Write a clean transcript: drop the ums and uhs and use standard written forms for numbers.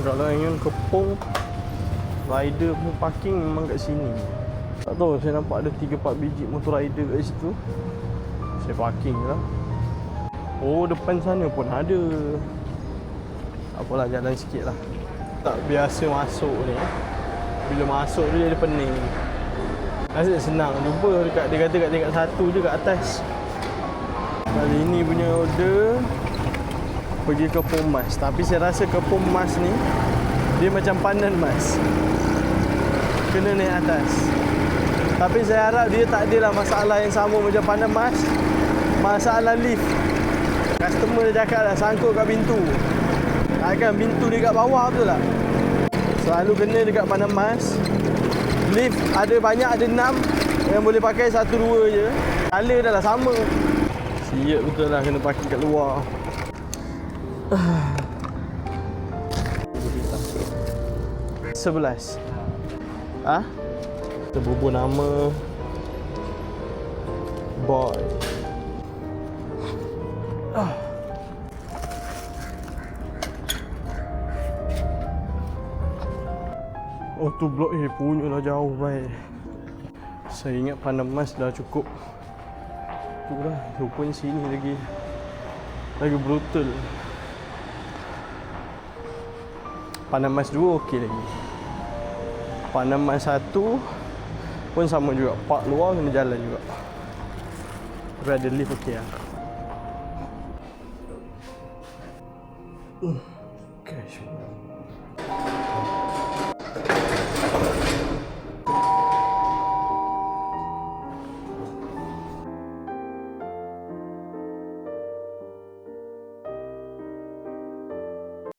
Kalau ingin Kepong, rider punya parking memang kat sini. Tak tahu, saya nampak ada 3-4 biji motor rider kat situ. Saya parking je lah. Oh, depan sana pun ada. Apalah, jalan sikit lah. Tak biasa masuk ni. Bila masuk tu dia ada pening. Rasa senang jumpa dekat, dia kata kat tingkat 1 je kat atas. Kali ni punya order pergi ke Pomas. Tapi saya rasa ke Pomas ni dia macam Pandan Mas, kena naik atas. Tapi saya harap dia tak adalah masalah yang sama macam Pandan Mas. Masalah lift. Customer dia cakap dah sangkut kat pintu. Takkan pintu dekat bawah betul tak? Selalu kena dekat Pandan Mas. Lift ada banyak, ada 6. Yang boleh pakai 1-2 je. Color dah lah sama. Siap betul lah kena parking kat luar. Sebelas. Ah? Terbubur nama boy. Oh tu blok A punya lah jauh baik. Saya ingat Pandan Mas dah cukup. Tu lah, rupanya sini lagi brutal. Pandan Mas 2 okey lagi. Pandan Mas 1 pun sama juga. Park luar kena jalan juga. Tapi ada lift okey lah.